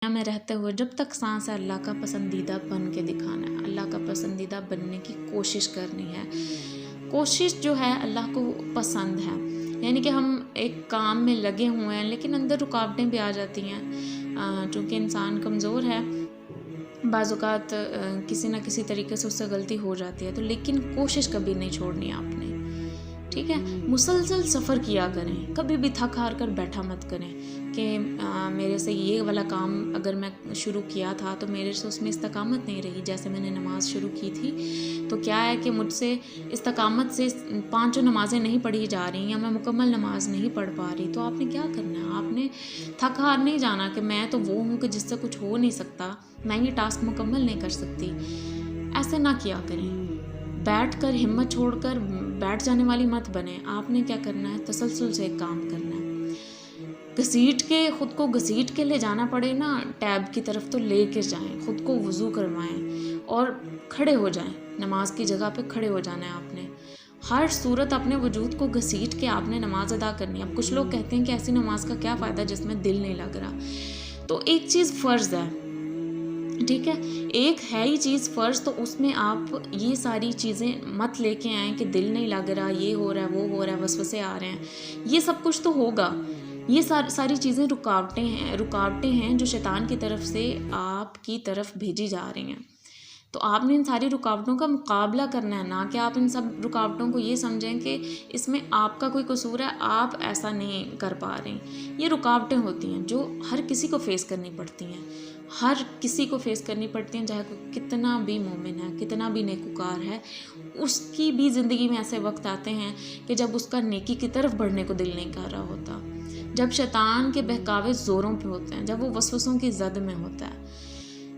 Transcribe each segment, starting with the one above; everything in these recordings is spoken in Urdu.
دنیا میں رہتے ہوئے جب تک سانس ہے اللہ کا پسندیدہ بن کے دکھانا ہے، اللہ کا پسندیدہ بننے کی کوشش کرنی ہے۔ کوشش جو ہے اللہ کو پسند ہے، یعنی کہ ہم ایک کام میں لگے ہوئے ہیں لیکن اندر رکاوٹیں بھی آ جاتی ہیں، چونکہ انسان کمزور ہے، بعض اوقات کسی نہ کسی طریقے سے اس سے غلطی ہو جاتی ہے، تو لیکن کوشش کبھی نہیں چھوڑنی آپ نے، ٹھیک ہے۔ مسلسل سفر کیا کریں، کبھی بھی تھک ہار کر بیٹھا مت کریں کہ میرے سے یہ والا کام اگر میں شروع کیا تھا تو میرے سے اس میں استقامت نہیں رہی، جیسے میں نے نماز شروع کی تھی تو کیا ہے کہ مجھ سے استقامت سے 5 نمازیں نہیں پڑھی جا رہی یا میں مکمل نماز نہیں پڑھ پا رہی، تو آپ نے کیا کرنا ہے؟ آپ نے تھک ہار نہیں جانا کہ میں تو وہ ہوں کہ جس سے کچھ ہو نہیں سکتا، میں یہ ٹاسک مکمل نہیں کر سکتی، ایسے نہ کیا کریں۔ بیٹھ کر ہمت چھوڑ کر بیٹھ جانے والی مت بنے، آپ نے کیا کرنا ہے؟ تسلسل سے ایک کام کرنا ہے، خود کو گھسیٹ کے لے جانا پڑے نا ٹیب کی طرف تو لے کے جائیں، خود کو وضو کروائیں اور کھڑے ہو جائیں، نماز کی جگہ پہ کھڑے ہو جانا ہے آپ نے، ہر صورت اپنے وجود کو گھسیٹ کے آپ نے نماز ادا کرنی ہے۔ اب کچھ لوگ کہتے ہیں کہ ایسی نماز کا کیا فائدہ جس میں دل نہیں لگ رہا، تو ایک چیز فرض ہے، ٹھیک ہے، ایک ہے ہی چیز فرض، تو اس میں آپ یہ ساری چیزیں مت لے کے آئیں کہ دل نہیں لگ رہا، یہ ہو رہا ہے، وہ ہو رہا ہے، وسوسے آ رہے ہیں، یہ سب کچھ تو ہوگا، یہ ساری چیزیں رکاوٹیں ہیں جو شیطان کی طرف سے آپ کی طرف بھیجی جا رہی ہیں، تو آپ نے ان ساری رکاوٹوں کا مقابلہ کرنا ہے، نہ کہ آپ ان سب رکاوٹوں کو یہ سمجھیں کہ اس میں آپ کا کوئی قصور ہے، آپ ایسا نہیں کر پا رہے ہیں۔ یہ رکاوٹیں ہوتی ہیں جو ہر کسی کو فیس کرنی پڑتی ہیں، چاہے کوئی کتنا بھی مومن ہے، کتنا بھی نیکوکار ہے، اس کی بھی زندگی میں ایسے وقت آتے ہیں کہ جب اس کا نیکی کی طرف بڑھنے کو دل نہیں کر رہا ہوتا، جب شیطان کے بہکاوے زوروں پہ ہوتے ہیں، جب وہ وسوسوں کی زد میں ہوتا ہے،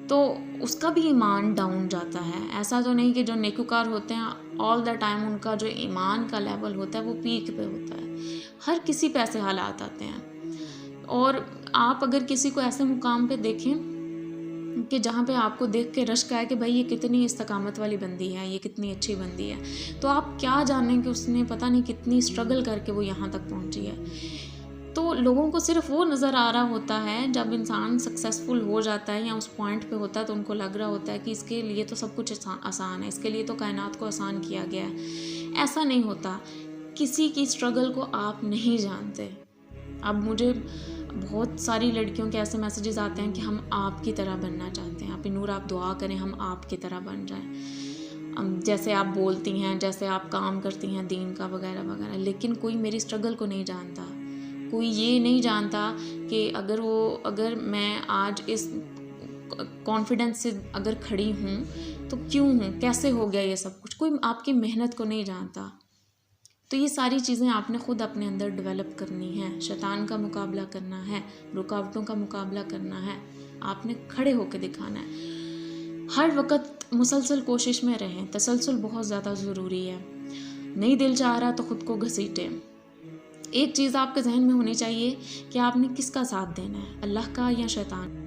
تو اس کا بھی ایمان ڈاؤن جاتا ہے۔ ایسا تو نہیں کہ جو نیکوکار ہوتے ہیں آل دا ٹائم ان کا جو ایمان کا لیول ہوتا ہے وہ پیک پہ ہوتا ہے، ہر کسی پہ ایسے حالات آتے ہیں، اور آپ اگر کسی کو ایسے مقام پہ دیکھیں کہ جہاں پہ آپ کو دیکھ کے رشک آئے کہ بھائی یہ کتنی استقامت والی بندی ہے، یہ کتنی اچھی بندی ہے، تو آپ کیا جانیں کہ اس نے پتہ نہیں کتنی اسٹرگل کر کے وہ یہاں تک پہنچی ہے۔ تو لوگوں کو صرف وہ نظر آ رہا ہوتا ہے جب انسان سکسیسفل ہو جاتا ہے یا اس پوائنٹ پہ ہوتا ہے، تو ان کو لگ رہا ہوتا ہے کہ اس کے لیے تو سب کچھ آسان ہے، اس کے لیے تو کائنات کو آسان کیا گیا ہے۔ ایسا نہیں ہوتا، کسی کی اسٹرگل کو آپ نہیں جانتے۔ اب مجھے بہت ساری لڑکیوں کے ایسے میسیجز آتے ہیں کہ ہم آپ کی طرح بننا چاہتے ہیں، نور آپ دعا کریں ہم آپ کی طرح بن جائیں، جیسے آپ بولتی ہیں، جیسے آپ کام کرتی ہیں دین کا وغیرہ وغیرہ، لیکن کوئی میری اسٹرگل کو نہیں جانتا، کوئی یہ نہیں جانتا کہ اگر میں آج اس کانفیڈنس سے اگر کھڑی ہوں تو کیوں ہوں، کیسے ہو گیا یہ سب کچھ، کوئی آپ کی محنت کو نہیں جانتا۔ تو یہ ساری چیزیں آپ نے خود اپنے اندر ڈیولپ کرنی ہے، شیطان کا مقابلہ کرنا ہے، رکاوٹوں کا مقابلہ کرنا ہے، آپ نے کھڑے ہو کے دکھانا ہے، ہر وقت مسلسل کوشش میں رہیں، تسلسل بہت زیادہ ضروری ہے، نہیں دل چاہ رہا تو خود کو گھسیٹیں۔ ایک چیز آپ کے ذہن میں ہونی چاہیے کہ آپ نے کس کا ساتھ دینا ہے، اللہ کا یا شیطان